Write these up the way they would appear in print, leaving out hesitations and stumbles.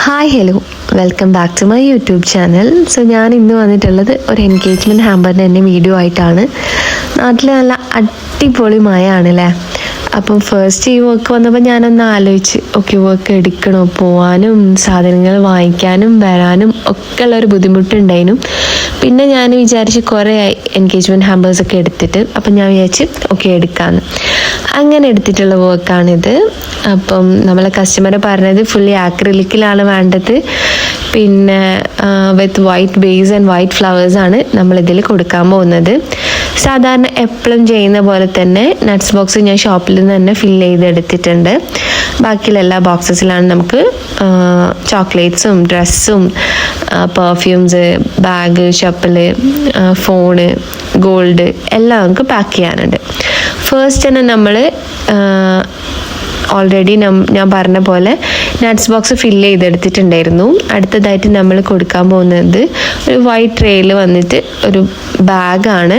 Hi hello welcome back to my YouTube channel. So ഞാൻ ഇന്ന് വന്നിട്ടുള്ളത് ഒരു എൻഗേജ്മെൻറ്റ് ഹാമ്പറിൻ്റെ തന്നെ വീഡിയോ ആയിട്ടാണ്. നാട്ടിൽ നല്ല അടിപൊളി മഴയാണല്ലേ. അപ്പം ഫസ്റ്റ് ഈ വർക്ക് വന്നപ്പോൾ ഞാനൊന്ന് ആലോചിച്ച് വർക്ക് എടുക്കണോ, പോകാനും സാധനങ്ങൾ വാങ്ങിക്കാനും വരാനും ഒക്കെ ഉള്ളൊരു ബുദ്ധിമുട്ടുണ്ടായിരുന്നു. പിന്നെ ഞാൻ വിചാരിച്ച് കുറേ എൻഗേജ്മെൻറ്റ് ഹാമ്പേഴ്സൊക്കെ എടുത്തിട്ട് അപ്പം ഞാൻ വിചാരിച്ച് എടുക്കാമെന്ന്. അങ്ങനെ എടുത്തിട്ടുള്ള വർക്കാണിത്. അപ്പം നമ്മളെ കസ്റ്റമർ പറഞ്ഞത് ഫുള്ളി ആക്രിലിക്കിലാണ് വേണ്ടത്. പിന്നെ with white base and white ഫ്ലവേഴ്സാണ് നമ്മളിതിൽ കൊടുക്കാൻ പോകുന്നത്. സാധാരണ എപ്പോഴും ചെയ്യുന്ന പോലെ തന്നെ നട്ട്സ് ബോക്സ് ഞാൻ ഷോപ്പിൽ നിന്ന് തന്നെ ഫില്ല് ചെയ്തെടുത്തിട്ടുണ്ട്. ബാക്കിയുള്ള എല്ലാ ബോക്സസിലാണ് നമുക്ക് ചോക്ലേറ്റ്സും ഡ്രസ്സും perfumes, bag, chappal, phone, gold എല്ലാം നമുക്ക് പാക്ക് ചെയ്യാനുണ്ട്. ഫസ്റ്റ് തന്നെ നമ്മൾ ഓൾറെഡി ഞാൻ പറഞ്ഞ പോലെ നട്ട്സ് ബോക്സ് ഫില്ല് ചെയ്തെടുത്തിട്ടുണ്ടായിരുന്നു. അടുത്തതായിട്ട് നമ്മൾ കൊടുക്കാൻ പോകുന്നത് ഒരു വൈറ്റ് ട്രേയിൽ വന്നിട്ട് ഒരു ബാഗാണ്.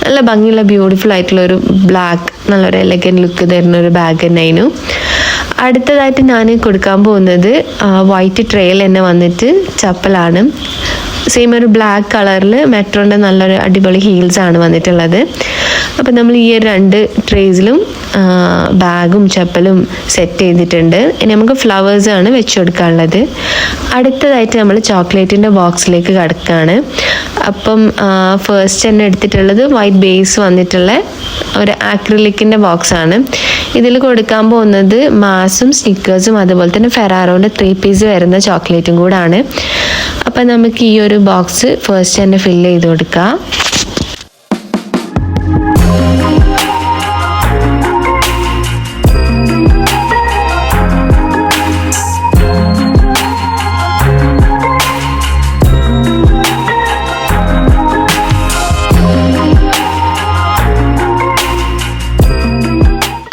നല്ല ഭംഗിയുള്ള ബ്യൂട്ടിഫുൾ ആയിട്ടുള്ളൊരു ബ്ലാക്ക് നല്ലൊരു എലഗൻറ്റ് ലുക്ക് തരുന്ന ഒരു ബാഗ് തന്നെയായിരുന്നു. അടുത്തതായിട്ട് ഞാൻ കൊടുക്കാൻ പോകുന്നത് വൈറ്റ് ട്രേയിൽ തന്നെ വന്നിട്ട് ചപ്പലാണ്. സെയിം ഒരു ബ്ലാക്ക് കളറിൽ മെട്രോൻ്റെ നല്ലൊരു അടിപൊളി ഹീൽസാണ് വന്നിട്ടുള്ളത്. അപ്പം നമ്മൾ ഈ രണ്ട് ട്രേസിലും ബാഗും ചപ്പലും സെറ്റ് ചെയ്തിട്ടുണ്ട്. ഇനി നമുക്ക് ഫ്ലവേഴ്സാണ് വെച്ച് കൊടുക്കാനുള്ളത്. അടുത്തതായിട്ട് നമ്മൾ ചോക്ലേറ്റിൻ്റെ ബോക്സിലേക്ക് കിടക്കുകയാണ്. അപ്പം ഫസ്റ്റ് തന്നെ എടുത്തിട്ടുള്ളത് വൈറ്റ് ബേസ് വന്നിട്ടുള്ള ഒരു ആക്രിലിക്കിൻ്റെ ബോക്സാണ്. ഇതിൽ കൊടുക്കാൻ പോകുന്നത് മാസും സ്നിക്കേഴ്സും അതുപോലെ തന്നെ ഫെറാറോൻ്റെ 3 പീസ് വരുന്ന ചോക്ലേറ്റും കൂടാണ്. അപ്പം നമുക്ക് ഈ ഒരു ബോക്സ് ഫസ്റ്റ് തന്നെ ഫില്ല് ചെയ്ത് കൊടുക്കാം.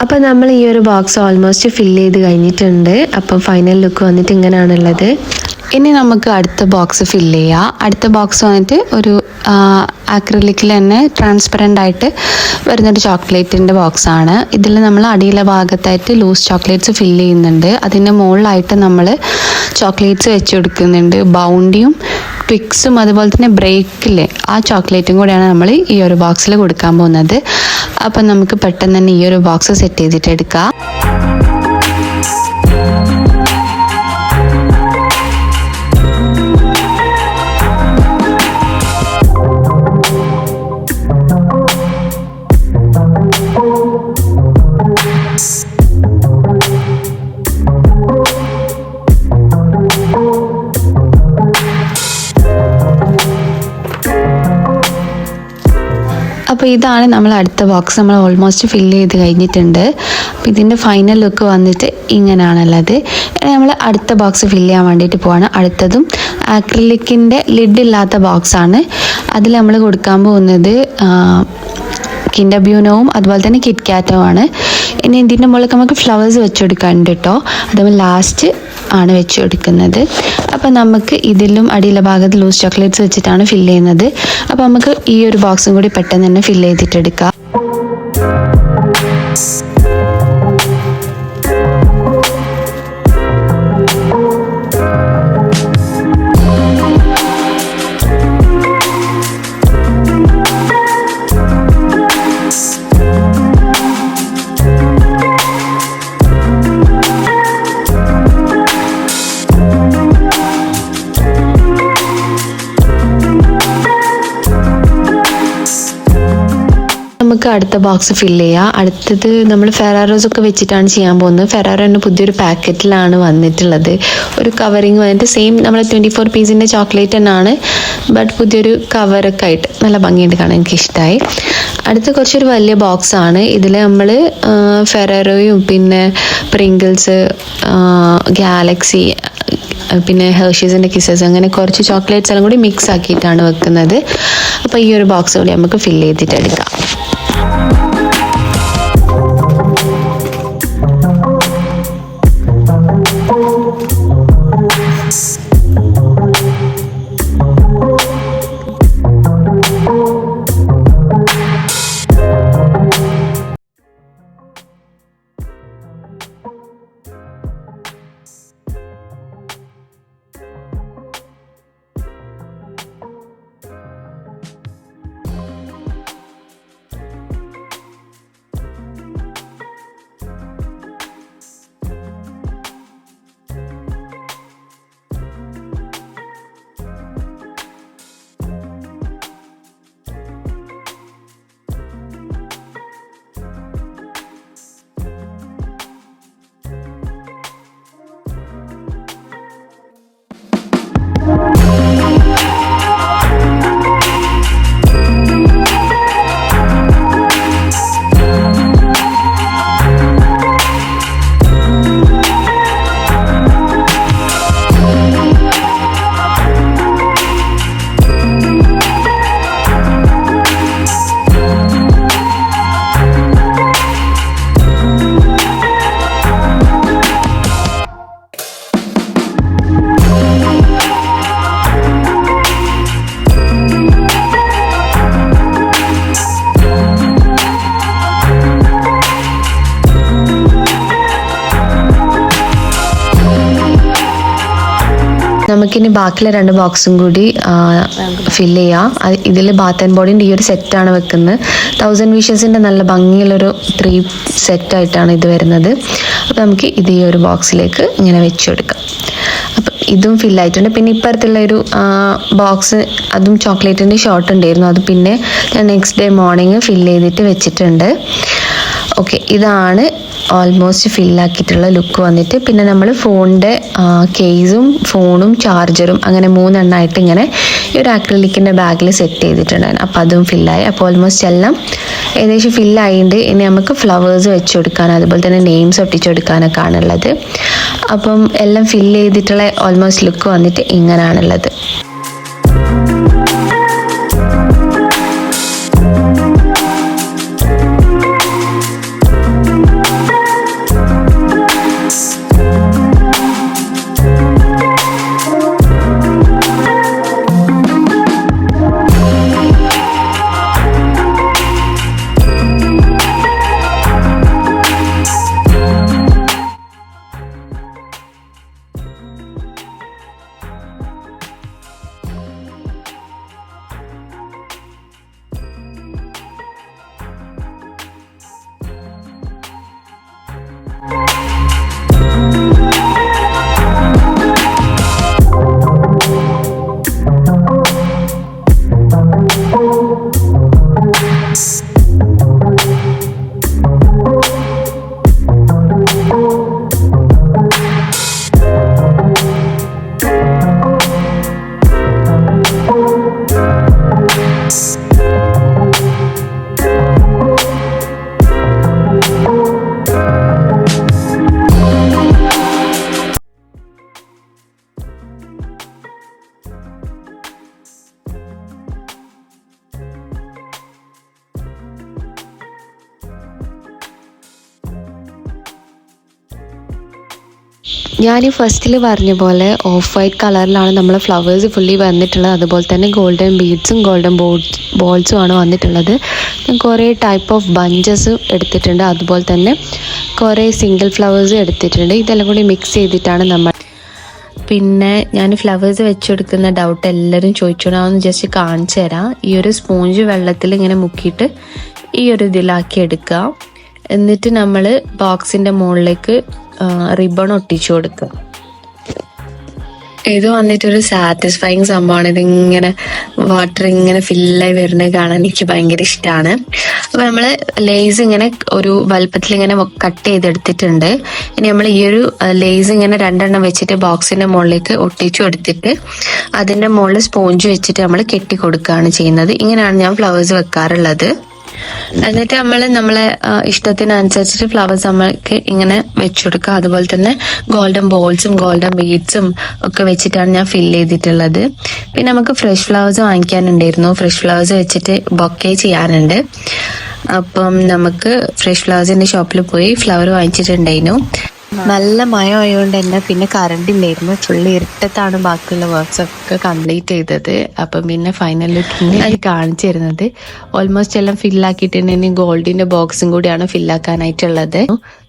അപ്പോൾ നമ്മൾ ഈ ഒരു ബോക്സ് ഓൾമോസ്റ്റ് ഫില്ല് ചെയ്ത് കഴിഞ്ഞിട്ടുണ്ട്. അപ്പോൾ ഫൈനൽ ലുക്ക് വന്നിട്ട് ഇങ്ങനെയാണുള്ളത്. ഇനി നമുക്ക് അടുത്ത ബോക്സ് ഫില്ല് ചെയ്യാം. അടുത്ത ബോക്സ് വന്നിട്ട് ഒരു ആക്രിലിക്കിൽ തന്നെ ട്രാൻസ്പെറൻ്റ് ആയിട്ട് വരുന്നൊരു ചോക്ലേറ്റിൻ്റെ ബോക്സാണ്. ഇതിൽ നമ്മൾ അടിയിലെ ഭാഗത്തായിട്ട് ലൂസ് ചോക്ലേറ്റ്സ് ഫില്ല് ചെയ്യുന്നുണ്ട്. അതിൻ്റെ മുകളിലായിട്ട് നമ്മൾ ചോക്ലേറ്റ്സ് വെച്ച് കൊടുക്കുന്നുണ്ട്. ബൗണ്ടിയും ട്വിക്സും അതുപോലെ തന്നെ ബ്രേക്കിലെ ആ ചോക്ലേറ്റും കൂടെയാണ് നമ്മൾ ഈ ഒരു ബോക്സിൽ കൊടുക്കാൻ പോകുന്നത്. അപ്പം നമുക്ക് പെട്ടെന്ന് തന്നെ ഈ ഒരു ബോക്സ് സെറ്റ് ചെയ്തിട്ട് എടുക്കാം. അപ്പോൾ ഇതാണ് നമ്മൾ അടുത്ത ബോക്സ്. നമ്മൾ ഓൾമോസ്റ്റ് ഫില്ല് ചെയ്ത് കഴിഞ്ഞിട്ടുണ്ട്. അപ്പോൾ ഇതിൻ്റെ ഫൈനൽ ലുക്ക് വന്നിട്ട് ഇങ്ങനെയാണുള്ളത്. നമ്മൾ അടുത്ത ബോക്സ് ഫില്ല് ചെയ്യാൻ വേണ്ടിയിട്ട് പോവാണ്. അടുത്തതും ആക്രിലിക്കിൻ്റെ ലിഡ് ഇല്ലാത്ത ബോക്സാണ്. അതിൽ നമ്മൾ കൊടുക്കാൻ പോകുന്നത് കിൻഡർ ബ്യൂനോവും അതുപോലെ തന്നെ കിറ്റ്കാറ്റുമാണ്. ഇനി ഇതിൻ്റെ മുകളിൽ നമുക്ക് ഫ്ലവേഴ്സ് വെച്ചെടുക്കാനുണ്ട് കേട്ടോ. അത് ലാസ്റ്റ് ആണ് വെച്ച് കൊടുക്കുന്നത്. അപ്പോൾ നമുക്ക് ഇതിലും അടിയിലെ ഭാഗത്ത് ലൂസ് ചോക്ലേറ്റ്സ് വെച്ചിട്ടാണ് ഫില്ല് ചെയ്യുന്നത്. അപ്പോൾ നമുക്ക് ഈ ഒരു ബോക്സും കൂടി പെട്ടെന്ന് തന്നെ ഫില്ല് ചെയ്തിട്ടെടുക്കാം. നമുക്ക് അടുത്ത ബോക്സ് ഫില്ല് ചെയ്യാം. അടുത്തത് നമ്മൾ ഫെറാറോസ് ഒക്കെ വെച്ചിട്ടാണ് ചെയ്യാൻ പോകുന്നത്. ഫെറാറോൻ്റെ പുതിയൊരു പാക്കറ്റിലാണ് വന്നിട്ടുള്ളത്. ഒരു കവറിങ് വന്നിട്ട് സെയിം നമ്മൾ 24 പീസിൻ്റെ ചോക്ലേറ്റ് തന്നെയാണ്, ബട്ട് പുതിയൊരു കവറൊക്കെ ആയിട്ട് നല്ല ഭംഗിയായിട്ട് കാണാൻ എനിക്ക് ഇഷ്ടമായി. അടുത്ത കുറച്ചൊരു വലിയ ബോക്സാണ്. ഇതിൽ നമ്മൾ ഫെറാറോയും പിന്നെ പ്രിങ്കിൾസ്, ഗാലക്സി, പിന്നെ ഹെർഷീസിൻ്റെ കിസസ് അങ്ങനെ കുറച്ച് ചോക്ലേറ്റ്സ് എല്ലാം കൂടി മിക്സ് ആക്കിയിട്ടാണ് വെക്കുന്നത്. അപ്പോൾ ഈ ഒരു ബോക്സ് കൂടി നമുക്ക് ഫില്ല് ചെയ്തിട്ട് എടുക്കാം. നമുക്കിനി ബാക്കിയുള്ള 2 ബോക്സും കൂടി ഫില്ല് ചെയ്യാം. ഇതിൽ ബാത്ത് ആൻഡ് ബോഡിൻ്റെ ഈ ഒരു സെറ്റാണ് വെക്കുന്നത്. 1000 വിഷസിൻ്റെ നല്ല ഭംഗിയുള്ളൊരു 3 സെറ്റായിട്ടാണ് ഇത് വരുന്നത്. അപ്പോൾ നമുക്ക് ഇത് ഈ ഒരു ബോക്സിലേക്ക് ഇങ്ങനെ വെച്ച് കൊടുക്കാം. അപ്പം ഇതും ഫില്ലായിട്ടുണ്ട്. പിന്നെ ഇപ്പുറത്തുള്ള ഒരു ബോക്സ്, അതും ചോക്ലേറ്റിൻ്റെ ഷോർട്ട് ഉണ്ടായിരുന്നു. അത് പിന്നെ ഞാൻ നെക്സ്റ്റ് ഡേ മോർണിംഗ് ഫില്ല് ചെയ്തിട്ട് വെച്ചിട്ടുണ്ട്. ഓക്കെ, ഇതാണ് ഓൾമോസ്റ്റ് ഫില്ലാക്കിയിട്ടുള്ള ലുക്ക് വന്നിട്ട്. പിന്നെ നമ്മൾ ഫോണിൻ്റെ കേസും ഫോണും ചാർജറും അങ്ങനെ 3 എണ്ണമായിട്ട് ഇങ്ങനെ ഈ ഒരു അക്രിലിക്കിൻ്റെ ബാഗിൽ സെറ്റ് ചെയ്തിട്ടുണ്ടായിരുന്നു. അപ്പോൾ അതും ഫില്ലായി. അപ്പോൾ ഓൾമോസ്റ്റ് എല്ലാം ഏകദേശം ഫില്ലായിട്ടുണ്ട്. ഇനി നമുക്ക് ഫ്ലവേഴ്സ് വെച്ച് കൊടുക്കാൻ, അതുപോലെ തന്നെ നെയിംസ് ഒട്ടിച്ചു കൊടുക്കാനൊക്കെ ആണുള്ളത്. അപ്പം എല്ലാം ഫില്ല് ചെയ്തിട്ടുള്ള ഓൾമോസ്റ്റ് ലുക്ക് വന്നിട്ട് ഇങ്ങനെയാണുള്ളത്. ഞാൻ ഈ ഫസ്റ്റിൽ പറഞ്ഞ പോലെ ഓഫ് വൈറ്റ് കളറിലാണ് നമ്മൾ ഫ്ലവേഴ്സ് ഫുള്ളി വന്നിട്ടുള്ളത്. അതുപോലെ തന്നെ ഗോൾഡൻ ബീഡ്സും ഗോൾഡൻ ബോൾസും ആണ് വന്നിട്ടുള്ളത്. ഞാൻ കുറേ ടൈപ്പ് ഓഫ് ബഞ്ചസ് എടുത്തിട്ടുണ്ട്. അതുപോലെ തന്നെ കുറേ സിംഗിൾ ഫ്ലവേഴ്സും എടുത്തിട്ടുണ്ട്. ഇതെല്ലാം കൂടി മിക്സ് ചെയ്തിട്ടാണ് നമ്മൾ. പിന്നെ ഞാൻ ഫ്ലവേഴ്സ് വെച്ചെടുക്കുന്ന ഡൗട്ട് എല്ലാവരും ചോദിച്ചോണ്ടാവുന്ന ജസ്റ്റ് കാണിച്ചു തരാം. ഈ ഒരു സ്പോഞ്ച് വെള്ളത്തിൽ ഇങ്ങനെ മുക്കിയിട്ട് ഈ ഒരു ഇതിലാക്കി എടുക്കുക. എന്നിട്ട് നമ്മൾ ബോക്സിൻ്റെ മുകളിലേക്ക് റിബൺ ഒട്ടിച്ചു കൊടുക്കുക. ഇത് വന്നിട്ടൊരു സാറ്റിസ്ഫൈങ് സംഭവമാണ്. ഇതിങ്ങനെ വാട്ടർ ഇങ്ങനെ ഫില്ലായി വരുന്നത് കാണാൻ എനിക്ക് ഭയങ്കര ഇഷ്ടമാണ്. അപ്പൊ നമ്മള് ലേസ് ഇങ്ങനെ ഒരു വലുപ്പത്തിൽ ഇങ്ങനെ കട്ട് ചെയ്തെടുത്തിട്ടുണ്ട്. ഇനി നമ്മൾ ഈ ഒരു ലേസ് ഇങ്ങനെ 2 എണ്ണം വെച്ചിട്ട് ബോക്സിന്റെ മുകളിലേക്ക് ഒട്ടിച്ചു കൊടുത്തിട്ട് അതിന്റെ മുകളിൽ സ്പോഞ്ച് വെച്ചിട്ട് നമ്മൾ കെട്ടി കൊടുക്കുകയാണ് ചെയ്യുന്നത്. ഇങ്ങനെയാണ് ഞാൻ ഫ്ലവേഴ്സ് വെക്കാറുള്ളത്. എന്നിട്ട് നമ്മളെ ഇഷ്ടത്തിനനുസരിച്ചിട്ട് ഫ്ലവേഴ്സ് നമ്മൾക്ക് ഇങ്ങനെ വെച്ചുകൊടുക്കുക. അതുപോലെ തന്നെ ഗോൾഡൻ ബോൾസും ഗോൾഡൻ ബീഡ്സും ഒക്കെ വെച്ചിട്ടാണ് ഞാൻ ഫില്ല് ചെയ്തിട്ടുള്ളത്. പിന്നെ നമുക്ക് ഫ്രഷ് ഫ്ലവേഴ്സ് വാങ്ങിക്കാനുണ്ടായിരുന്നു. ഫ്രഷ് ഫ്ലവേഴ്സ് വെച്ചിട്ട് ബൊക്കെ ചെയ്യാനുണ്ട്. അപ്പം നമുക്ക് ഫ്രഷ് ഫ്ലവേഴ്സിന്റെ ഷോപ്പിൽ പോയി ഫ്ലവർ വാങ്ങിച്ചിട്ടുണ്ടായിരുന്നു. നല്ല മഴ ആയതുകൊണ്ട് തന്നെ പിന്നെ കറണ്ട് ഇല്ലായിരുന്നു. ഫുള്ള് ഇരുട്ടത്താണ് ബാക്കിയുള്ള വർക്ക്സ് ഒക്കെ കംപ്ലീറ്റ് ചെയ്തത്. അപ്പം പിന്നെ ഫൈനൽ ലുക്കിന് അത് കാണിച്ചു തരുന്നത്. ഓൾമോസ്റ്റ് എല്ലാം ഫില്ലാക്കിയിട്ടുണ്ടെങ്കിൽ ഗോൾഡിന്റെ ബോക്സും കൂടിയാണ് ഫില്ലാക്കാനായിട്ടുള്ളത്.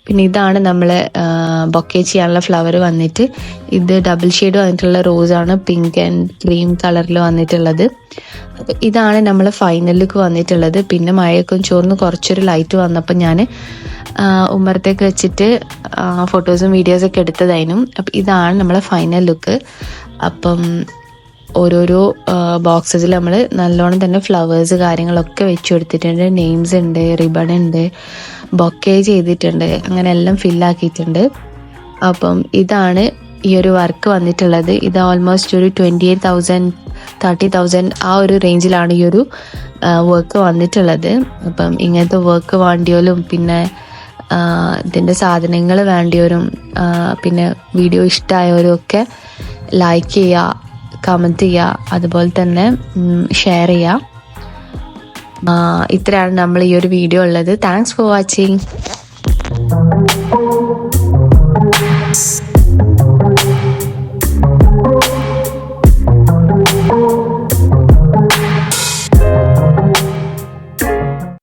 പിന്നെ ഇതാണ് നമ്മൾ ബൊക്കെ ചെയ്യാനുള്ള ഫ്ലവർ വന്നിട്ട്. ഇത് ഡബിൾ ഷെയ്ഡ് വന്നിട്ടുള്ള റോസാണ്, പിങ്ക് ആൻഡ് ക്രീം കളറിൽ വന്നിട്ടുള്ളത്. അപ്പം ഇതാണ് നമ്മൾ ഫൈനൽ ലുക്ക് വന്നിട്ടുള്ളത്. പിന്നെ മഴയൊക്കെ ചോർന്ന് കുറച്ചൊരു ലൈറ്റ് വന്നപ്പോൾ ഞാൻ ഉമ്മറത്തേക്ക് വെച്ചിട്ട് ഫോട്ടോസും വീഡിയോസൊക്കെ എടുത്തതായിരുന്നു. അപ്പം ഇതാണ് നമ്മളെ ഫൈനൽ ലുക്ക്. അപ്പം ഓരോരോ ബോക്സസിൽ നമ്മൾ നല്ലോണം തന്നെ ഫ്ലവേഴ്സ് കാര്യങ്ങളൊക്കെ വെച്ച് കൊടുത്തിട്ടുണ്ട്. നെയിംസ് ഉണ്ട്, റിബൺ ഉണ്ട്, ബൊക്കെ ചെയ്തിട്ടുണ്ട്, അങ്ങനെ എല്ലാം ഫില്ലാക്കിയിട്ടുണ്ട്. അപ്പം ഇതാണ് ഈ ഒരു വർക്ക് വന്നിട്ടുള്ളത്. ഇത് ഓൾമോസ്റ്റ് ഒരു 28,000 30,000 ആ ഒരു റേഞ്ചിലാണ് ഈ ഒരു വർക്ക് വന്നിട്ടുള്ളത്. അപ്പം ഇങ്ങനത്തെ വർക്ക് വേണ്ടിയോലും പിന്നെ ഇതിൻ്റെ സാധനങ്ങൾ വേണ്ടിയവരും പിന്നെ വീഡിയോ ഇഷ്ടമായവരും ഒക്കെ ലൈക്ക് ചെയ്യുക, കമൻറ്റ് ചെയ്യുക, അതുപോലെ തന്നെ ഷെയർ ചെയ്യുക. ഇത്രയാണ് നമ്മൾ ഈ ഒരു വീഡിയോ ഉള്ളത്. Thanks for watching.